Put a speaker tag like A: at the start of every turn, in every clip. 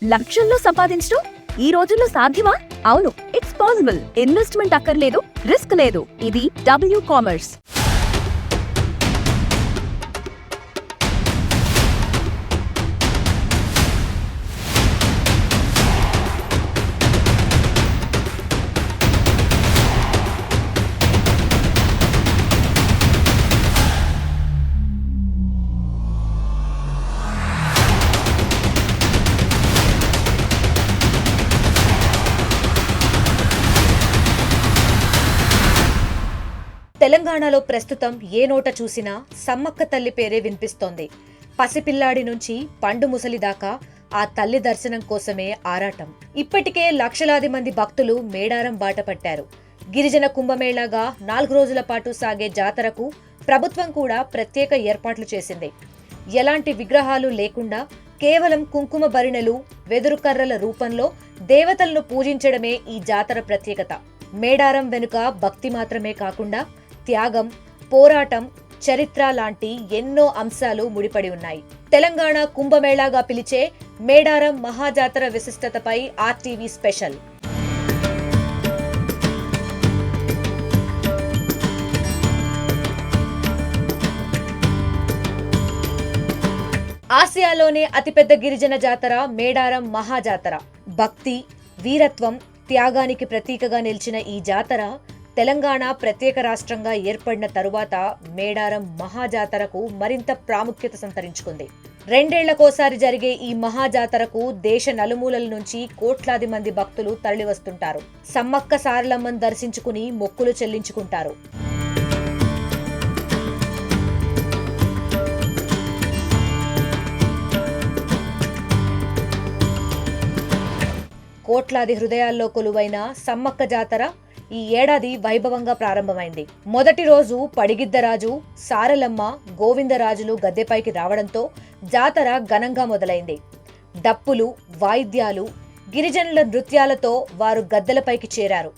A: లక్షల్లో సంపాదించడం ఈ రోజుల్లో సాధ్యమా? అవును, ఇట్స్ పాసిబుల్. ఇన్వెస్ట్మెంట్ అక్కర్లేదు, రిస్క్ లేదు. ఇది డబ్ల్యూ కామర్స్.
B: తెలంగాణలో ప్రస్తుతం ఏ నోట చూసినా సమ్మక్క తల్లి పేరే వినిపిస్తోంది. పసిపిల్లాడి నుంచి పండు ముసలి దాకా ఆ తల్లి దర్శనం కోసమే ఆరాటం. ఇప్పటికే లక్షలాది మంది భక్తులు మేడారం బాట పట్టారు. గిరిజన కుంభమేళాగా 4 రోజుల పాటు సాగే జాతరకు ప్రభుత్వం కూడా ప్రత్యేక ఏర్పాట్లు చేసింది. ఎలాంటి విగ్రహాలు లేకుండా కేవలం కుంకుమ భరిణెలు, వెదురు కర్రల రూపంలో దేవతలను పూజించడమే ఈ జాతర ప్రత్యేకత. మేడారం వెనుక భక్తి మాత్రమే కాకుండా త్యాగం, పోరాటం, చరిత్ర లాంటి ఎన్నో అంశాలు ముడిపడి ఉన్నాయి. తెలంగాణ కుంభమేళాగా పిలిచే మేడారం మహాజాతర విశిష్టతపై ఆర్టీవీ స్పెషల్. ఆసియాలోనే అతిపెద్ద గిరిజన జాతర మేడారం మహాజాతర. భక్తి, వీరత్వం, త్యాగానికి ప్రతీకగా నిలిచిన ఈ జాతర తెలంగాణ ప్రత్యేక రాష్ట్రంగా ఏర్పడిన తరువాత మేడారం మహాజాతరకు మరింత ప్రాముఖ్యత సంతరించుకుంది. 2 ఏళ్లకోసారి జరిగే ఈ మహాజాతరకు దేశ నలుమూలల నుంచి కోట్లాది మంది భక్తులు తరలివస్తుంటారు. సమ్మక్క సారలమ్మను దర్శించుకుని మొక్కులు చెల్లించుకుంటారు. కోట్లాది హృదయాల్లో కొలువైన సమ్మక్క జాతర ఈ ఏడాది వైభవంగా ప్రారంభమైంది. మొదటి రోజు పడిగిద్దరాజు, సారలమ్మ, గోవిందరాజులు గద్దెపైకి రావడంతో జాతర ఘనంగా మొదలైంది. డప్పులు, వాయిద్యాలు, గిరిజనుల నృత్యాలతో వారు గద్దెలపైకి చేరారు.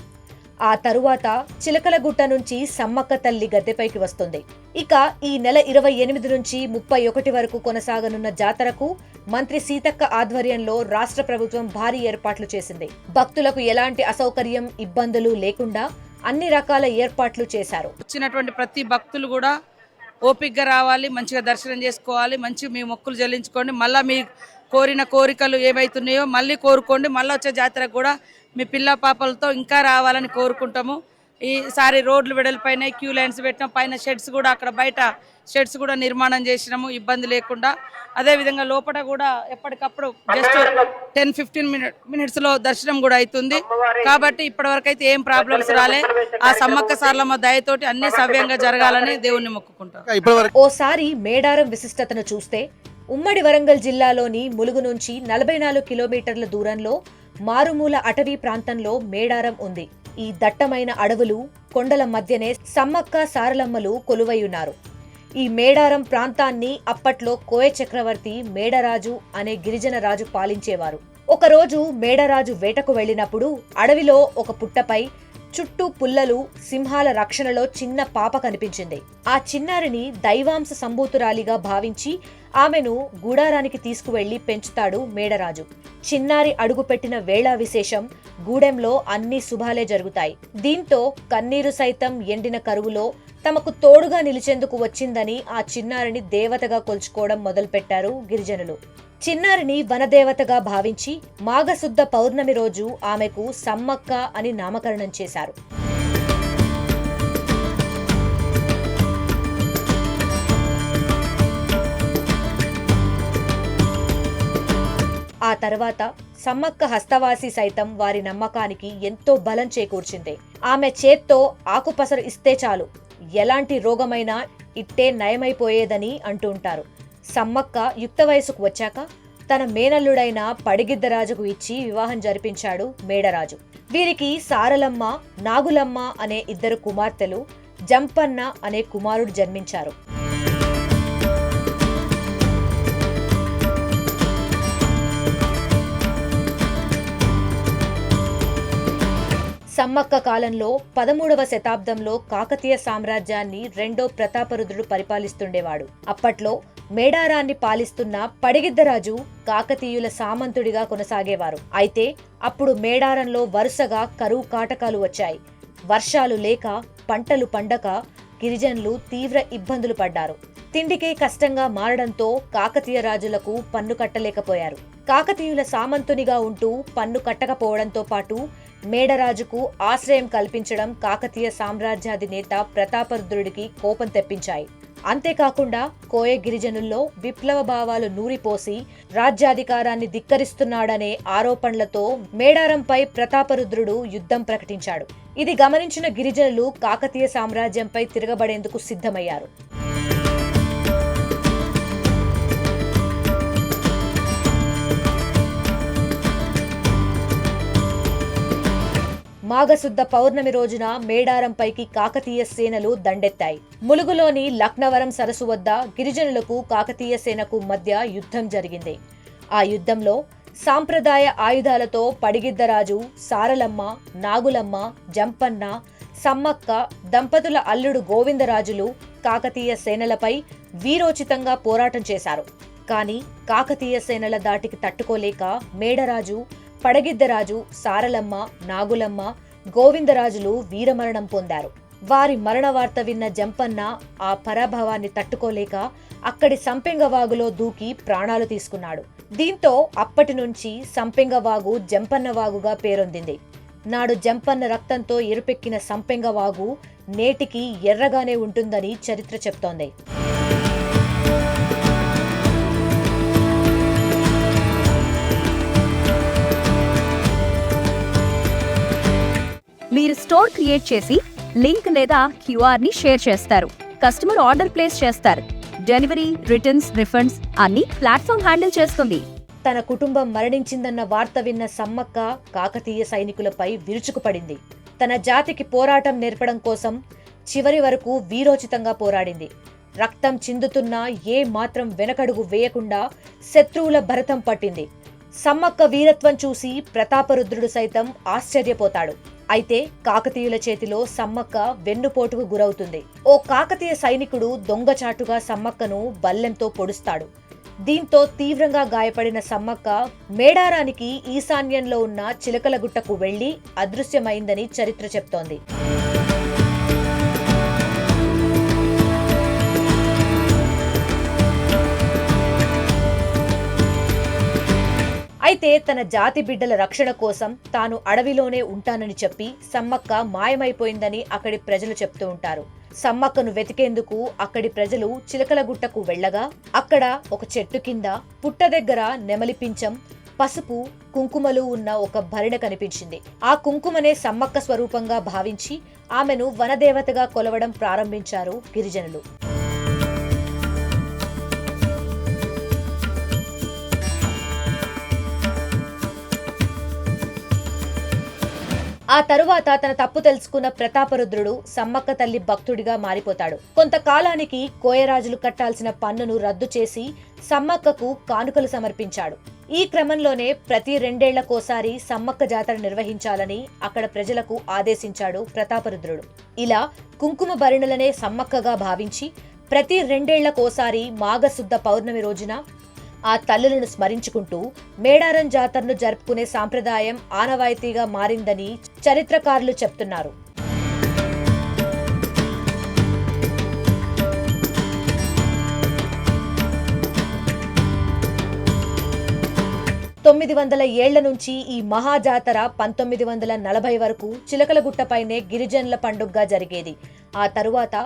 B: ఆ తరువాత చిలకలగుట్ట నుంచి సమ్మక్క తల్లి గద్దెపైకి వస్తుంది. ఇక ఈ నెల 28 నుంచి 31 వరకు కొనసాగనున్న జాతరకు మంత్రి సీతక్క ఆధ్వర్యంలో రాష్ట్ర ప్రభుత్వం భారీ ఏర్పాట్లు చేసింది. భక్తులకు ఎలాంటి అసౌకర్యం, ఇబ్బందులు లేకుండా అన్ని రకాల ఏర్పాట్లు చేశారు.
C: వచ్చినటువంటి ప్రతి భక్తులు కూడా ఓపికగా రావాలి, మంచిగా దర్శనం చేసుకోవాలి, మంచిగా మీ మొక్కులు చెల్లించుకోండి. మళ్ళీ మీ కోరిన కోరికలు ఏవైతున్నాయో మళ్ళీ కోరుకోండి. మళ్ళీ వచ్చే జాతరకు కూడా మీ పిల్ల పాపలతో ఇంకా రావాలని కోరుకుంటాము. ఈసారి రోడ్లు వెడల్పైన క్యూ లైన్స్ పెట్టినాం, పైన షెడ్స్ కూడా అక్కడ బయట షెడ్స్ కూడా నిర్మాణం చేసినాము ఇబ్బంది లేకుండా. అదేవిధంగా లోపల కూడా ఎప్పటికప్పుడు జస్ట్ 10-15 మినిట్స్ లో దర్శనం కూడా అవుతుంది. కాబట్టి ఇప్పటివరకు అయితే ఏం ప్రాబ్లమ్స్ రాలే. ఆ సమ్మక్క సారలమ్మ దయతోటి అన్ని సవ్యంగా జరగాలని దేవుణ్ణి మొక్కుకుంటాం.
B: ఓసారి మేడారం విశిష్టతను చూస్తే ఉమ్మడి వరంగల్ జిల్లాలోని ములుగు నుంచి 44 కిలోమీటర్ల దూరంలో మారుమూల అటవీ ప్రాంతంలో మేడారం ఉంది. ఈ దట్టమైన అడవులు, కొండల మధ్యనే సమ్మక్క సారలమ్మలు కొలువైయున్నారు. ఈ మేడారం ప్రాంతాన్ని అప్పట్లో కోయ చక్రవర్తి మేడరాజు అనే గిరిజన రాజు పాలించేవారు. ఒకరోజు మేడరాజు వేటకు వెళ్లినప్పుడు అడవిలో ఒక పుట్టపై చుట్టూ పుల్లలు, సింహాల రక్షణలో చిన్న పాప కనిపించింది. ఆ చిన్నారిని దైవాంశ సంభూతురాలిగా భావించి ఆమెను గూడారానికి తీసుకువెళ్లి పెంచుతాడు మేడరాజు. చిన్నారి అడుగుపెట్టిన వేళ విశేషం గూడెంలో అన్ని శుభాలే జరుగుతాయి. దీంతో కన్నీరు సైతం ఎండిన కరువులో తమకు తోడుగా నిలిచేందుకు వచ్చిందని ఆ చిన్నారిని దేవతగా కొలుచుకోవడం మొదలుపెట్టారు గిరిజనులు. చిన్నారిని వనదేవతగా భావించి మాఘశుద్ధ పౌర్ణమి రోజు ఆమెకు సమ్మక్క అని నామకరణం చేశారు. ఆ తర్వాత సమ్మక్క హస్తవాసి సైతం వారి నమ్మకానికి ఎంతో బలం చేకూర్చింది. ఆమె చేత్తో ఆకుపసరు ఇస్తే చాలు ఎలాంటి రోగమైనా ఇట్టే నయమైపోయేదని అంటుంటారు. సమ్మక్క యుక్త వయసుకు వచ్చాక తన మేనల్లుడైన పడిగిద్దరాజుకు ఇచ్చి వివాహం జరిపించాడు మేడరాజు. వీరికి సారలమ్మ, నాగులమ్మ అనే 2 కుమార్తెలు, జంపన్న అనే కుమారుడు జన్మించారు. సమ్మక్క కాలంలో 13వ శతాబ్దంలో కాకతీయ సామ్రాజ్యాన్ని 2వ ప్రతాపరుద్రుడు పరిపాలిస్తుండేవాడు. అప్పట్లో మేడారాన్ని పాలిస్తున్న పడిగిద్దరాజు కాకతీయుల సామంతుడిగా కొనసాగేవారు. అయితే అప్పుడు మేడారంలో వరుసగా కరువు కాటకాలు వచ్చాయి. వర్షాలు లేక పంటలు పండక గిరిజనులు తీవ్ర ఇబ్బందులు పడ్డారు. తిండికే కష్టంగా మారడంతో కాకతీయ రాజులకు పన్ను కట్టలేకపోయారు. కాకతీయుల సామంతునిగా ఉంటూ పన్ను కట్టకపోవడంతో పాటు మేడరాజుకు ఆశ్రయం కల్పించడం కాకతీయ సామ్రాజ్యాధినేత ప్రతాపరుద్రుడికి కోపం తెప్పించాయి. అంతేకాకుండా కోయ గిరిజనుల్లో విప్లవ భావాలు నూరిపోసి రాజ్యాధికారాన్ని ధిక్కరిస్తున్నాడనే ఆరోపణలతో మేడారంపై ప్రతాపరుద్రుడు యుద్ధం ప్రకటించాడు. ఇది గమనించిన గిరిజనులు కాకతీయ సామ్రాజ్యంపై తిరగబడేందుకు సిద్ధమయ్యారు. మాఘశుద్ధ పౌర్ణమి రోజున మేడారంపైకి కాకతీయ సేనలు దండెత్తాయి. ములుగులోని లక్నవరం సరస్సు వద్ద గిరిజనులకు కాకతీయ సేనకు మధ్య యుద్ధం జరిగింది. ఆ యుద్ధంలో సాంప్రదాయ ఆయుధాలతో పడిగిద్దరాజు, సారలమ్మ, నాగులమ్మ, జంపన్న, సమ్మక్క దంపతుల అల్లుడు గోవిందరాజులు కాకతీయ సేనలపై వీరోచితంగా పోరాటం చేశారు. కానీ కాకతీయ సేనల దాటికి తట్టుకోలేక మేడరాజు, పడగిద్దరాజు, సారలమ్మ, నాగులమ్మ, గోవిందరాజులు వీరమరణం పొందారు. వారి మరణ వార్త విన్న జంపన్న ఆ పరాభవాన్ని తట్టుకోలేక అక్కడి సంపెంగవాగులో దూకి ప్రాణాలు తీసుకున్నాడు. దీంతో అప్పటి నుంచి సంపెంగవాగు జంపన్నవాగుగా పేరొందింది. నాడు జంపన్న రక్తంతో ఎరుపెక్కిన సంపెంగవాగు నేటికి ఎర్రగానే ఉంటుందని చరిత్ర చెప్తోంది.
A: మీరు స్టోర్ క్రియేట్ చేసి లింక్ లేదా క్యూఆర్ ని షేర్ చేస్తారు. కస్టమర్ ఆర్డర్ ప్లేస్ చేస్తారు. డెలివరీ, రిటర్న్స్, రిఫండ్స్ అన్ని ప్లాట్ఫామ్ హ్యాండిల్ చేస్తుంది.
B: తన కుటుంబం మరణించిందన్న వార్త విన్న సమ్మక్క కాకతీయ సైనికులపై విరుచుకుపడింది. తన జాతికి పోరాటం నేర్పడం కోసం చివరి వరకు వీరోచితంగా పోరాడింది. రక్తం చిందుతున్నా ఏ మాత్రం వెనకడుగు వేయకుండా శత్రువుల భరతం పట్టింది. సమ్మక్క వీరత్వం చూసి ప్రతాపరుద్రుడు సైతం ఆశ్చర్యపోతాడు. అయితే కాకతీయుల చేతిలో సమ్మక్క వెన్నుపోటుకు గురవుతుంది. ఓ కాకతీయ సైనికుడు దొంగచాటుగా సమ్మక్కను బల్లెంతో పొడుస్తాడు. దీంతో తీవ్రంగా గాయపడిన సమ్మక్క మేడారానికి ఈశాన్యంలో ఉన్న చిలకలగుట్టకు వెళ్లి అదృశ్యమైందని చరిత్ర చెప్తోంది. అయితే తన జాతి బిడ్డల రక్షణ కోసం తాను అడవిలోనే ఉంటానని చెప్పి సమ్మక్క మాయమైపోయిందని అక్కడి ప్రజలు చెప్తూ ఉంటారు. సమ్మక్కను వెతికేందుకు అక్కడి ప్రజలు చిలకలగుట్టకు వెళ్లగా అక్కడ ఒక చెట్టు కింద పుట్ట దగ్గర నెమలి పించం, పసుపు, కుంకుమలు ఉన్న ఒక భరిణ కనిపించింది. ఆ కుంకుమనే సమ్మక్క స్వరూపంగా భావించి ఆమెను వనదేవతగా కొలవడం ప్రారంభించారు గిరిజనులు. ఆ తరువాత తన తప్పు తెలుసుకున్న ప్రతాపరుద్రుడు సమ్మక్క తల్లి భక్తుడిగా మారిపోతాడు. కొంతకాలానికి కోయరాజులు కట్టాల్సిన పన్నును రద్దు చేసి సమ్మక్కకు కానుకలు సమర్పించాడు. ఈ క్రమంలోనే ప్రతి 2 ఏళ్లకోసారి సమ్మక్క జాతర నిర్వహించాలని అక్కడ ప్రజలకు ఆదేశించాడు ప్రతాపరుద్రుడు. ఇలా కుంకుమ భరిణలనే సమ్మక్కగా భావించి ప్రతి 2 ఏళ్లకోసారి మాఘశుద్ధ పౌర్ణమి రోజున ఆ తల్లులను స్మరించుకుంటూ మేడారం జాతరను జరుపుకునే సాంప్రదాయం ఆనవాయితీగా మారిందని చరిత్రకారులు చెప్తున్నారు. తొమ్మిది 900 ఏళ్ల నుంచి ఈ మహాజాతర 1940 వరకు చిలకలగుట్టపైనే గిరిజనుల పండుగగా జరిగేది. ఆ తరువాత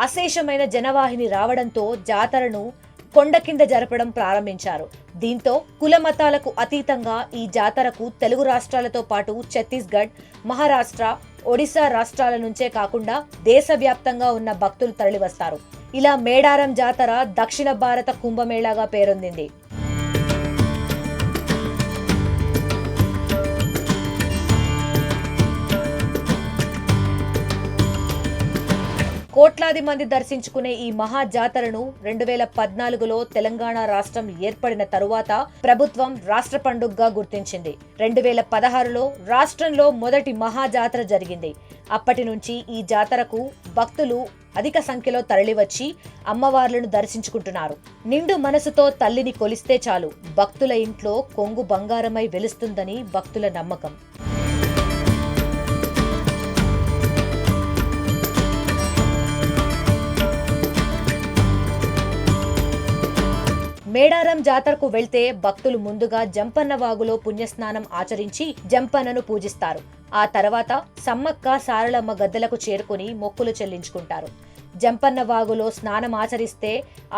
B: అశేషమైన జనవాహిని రావడంతో జాతరను కొండ కింద జరపడం ప్రారంభించారు. దీంతో కుల మతాలకు అతీతంగా ఈ జాతరకు తెలుగు రాష్ట్రాలతో పాటు ఛత్తీస్గఢ్, మహారాష్ట్ర, ఒడిశా రాష్ట్రాల నుంచే కాకుండా దేశవ్యాప్తంగా ఉన్న భక్తులు తరలివస్తారు. ఇలా మేడారం జాతర దక్షిణ భారత కుంభమేళాగా పేరొందింది. కోట్లాది మంది దర్శించుకునే ఈ మహా జాతరను 2014లో తెలంగాణ రాష్ట్రం ఏర్పడిన తరువాత ప్రభుత్వం రాష్ట్ర పండుగగా గుర్తించింది. 2016లో రాష్ట్రంలో మొదటి మహా జాతర జరిగింది. అప్పటి నుంచి ఈ జాతరకు భక్తులు అధిక సంఖ్యలో తరలివచ్చి అమ్మవార్లను దర్శించుకుంటున్నారు. నిండు మనసుతో తల్లిని కొలిస్తే చాలు భక్తుల ఇంట్లో కొంగు బంగారమై వెలుస్తుందని భక్తుల నమ్మకం. మేడారం జాతరకు వెళ్తే భక్తులు ముందుగా జంపన్న వాగులో పుణ్యస్నానం ఆచరించి జంపన్నను పూజిస్తారు. ఆ తర్వాత సమ్మక్క సారలమ్మ గద్దెలకు చేరుకుని మొక్కులు చెల్లించుకుంటారు. జంపన్న వాగులో స్నానం ఆచరిస్తే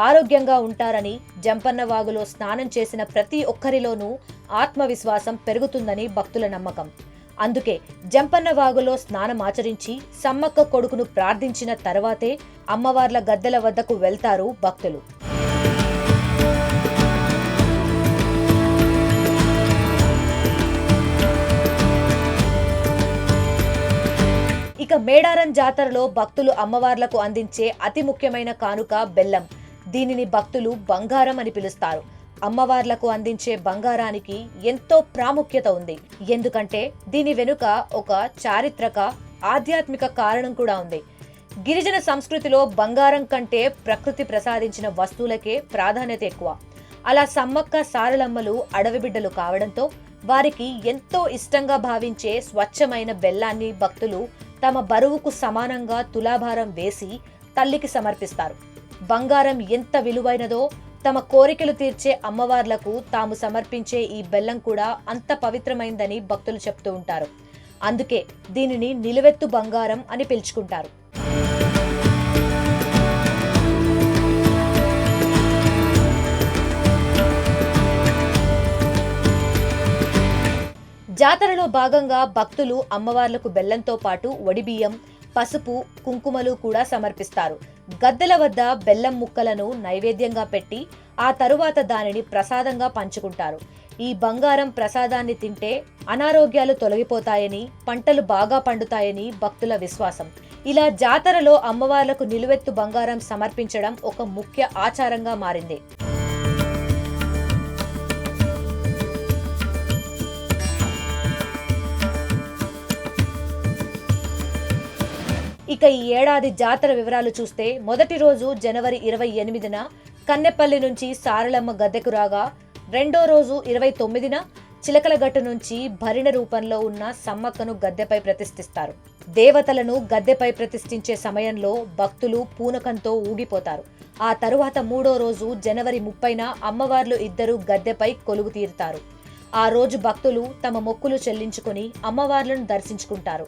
B: ఆరోగ్యంగా ఉంటారని, జంపన్న వాగులో స్నానం చేసిన ప్రతి ఒక్కరిలోనూ ఆత్మవిశ్వాసం పెరుగుతుందని భక్తుల నమ్మకం. అందుకే జంపన్న వాగులో స్నానం ఆచరించి సమ్మక్క కొడుకును ప్రార్థించిన తర్వాతే అమ్మవార్ల గద్దెల వద్దకు వెళ్తారు భక్తులు. ఇక మేడారం జాతరలో భక్తులు అమ్మవార్లకు అందించే అతి ముఖ్యమైన కానుక బెల్లం. దీనిని భక్తులు బంగారం అని పిలుస్తారు. అమ్మవార్లకు అందించే బంగారానికి ఎంతో ప్రాముఖ్యత ఉంది. ఎందుకంటే దీని వెనుక ఒక చారిత్రక, ఆధ్యాత్మిక కారణం కూడా ఉంది. గిరిజన సంస్కృతిలో బంగారం కంటే ప్రకృతి ప్రసాదించిన వస్తువులకే ప్రాధాన్యత ఎక్కువ. అలా సమ్మక్క సారలమ్మలు అడవి బిడ్డలు కావడంతో వారికి ఎంతో ఇష్టంగా భావించే స్వచ్ఛమైన బెల్లాన్ని భక్తులు తమ బరువుకు సమానంగా తులాభారం వేసి తల్లికి సమర్పిస్తారు. బంగారం ఎంత విలువైనదో తమ కోరికలు తీర్చే అమ్మవార్లకు తాము సమర్పించే ఈ బెల్లం కూడా అంత పవిత్రమైందని భక్తులు చెప్తూ ఉంటారు. అందుకే దీనిని నిలువెత్తు బంగారం అని పిలుచుకుంటారు. జాతరలో భాగంగా భక్తులు అమ్మవార్లకు బెల్లంతో పాటు వడిబియ్యం, పసుపు, కుంకుమలు కూడా సమర్పిస్తారు. గద్దెల వద్ద బెల్లం ముక్కలను నైవేద్యంగా పెట్టి ఆ తరువాత దానిని ప్రసాదంగా పంచుకుంటారు. ఈ బంగారం ప్రసాదాన్ని తింటే అనారోగ్యాలు తొలగిపోతాయని, పంటలు బాగా పండుతాయని భక్తుల విశ్వాసం. ఇలా జాతరలో అమ్మవార్లకు నిలువెత్తు బంగారం సమర్పించడం ఒక ముఖ్య ఆచారంగా మారింది. ఇక ఈ ఏడాది జాతర వివరాలు చూస్తే మొదటి రోజు జనవరి 28న కన్నెపల్లి నుంచి సారలమ్మ గద్దెకు రాగా, రెండో రోజు 29న చిలకలగట్టు నుంచి భరిణ రూపంలో ఉన్న సమ్మక్కను గద్దెపై ప్రతిష్ఠిస్తారు. దేవతలను గద్దెపై ప్రతిష్ఠించే సమయంలో భక్తులు పూనకంతో ఊగిపోతారు. ఆ తరువాత మూడో రోజు జనవరి 30న అమ్మవార్లు ఇద్దరు గద్దెపై కొలువు తీరుతారు. ఆ రోజు భక్తులు తమ మొక్కులు చెల్లించుకుని అమ్మవార్లను దర్శించుకుంటారు.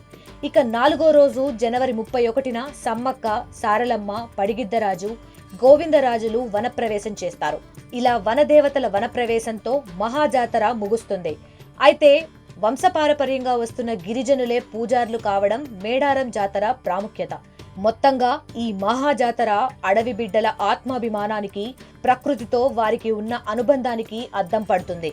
B: ఇక నాలుగో రోజు జనవరి 31న సమ్మక్క, సారలమ్మ, పడిగిద్దరాజు, గోవిందరాజులు వనప్రవేశం చేస్తారు. ఇలా వనదేవతల వనప్రవేశంతో మహాజాతర ముగుస్తుంది. అయితే వంశపారపర్యంగా వస్తున్న గిరిజనులే పూజార్లు కావడం మేడారం జాతర ప్రాముఖ్యత. మొత్తంగా ఈ మహాజాతర అడవి బిడ్డల ఆత్మాభిమానానికి, ప్రకృతితో వారికి ఉన్న అనుబంధానికి అద్దం పడుతుంది.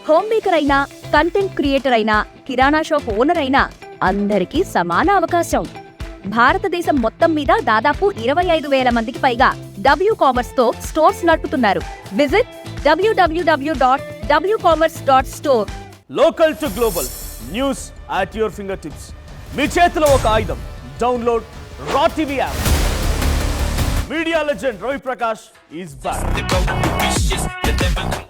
A: హోమ్ మేకర్ అయినా, కంటెంట్ క్రియేటర్ అయినా, కిరాణా షాప్ ఓనర్ అయినా అందరికీ సమాన అవకాశం. భారతదేశం మొత్తం మీద దాదాపు 25,000 మందికి పైగా WCommerce తో స్టోర్స్ నడుపుతున్నారు. Visit www.wcommerce.store.
D: Local to global news at your fingertips. మీ చేతిలో ఒక ఆయుధం. డౌన్లోడ్ రా TV app. Media legend Ravi Prakash is back.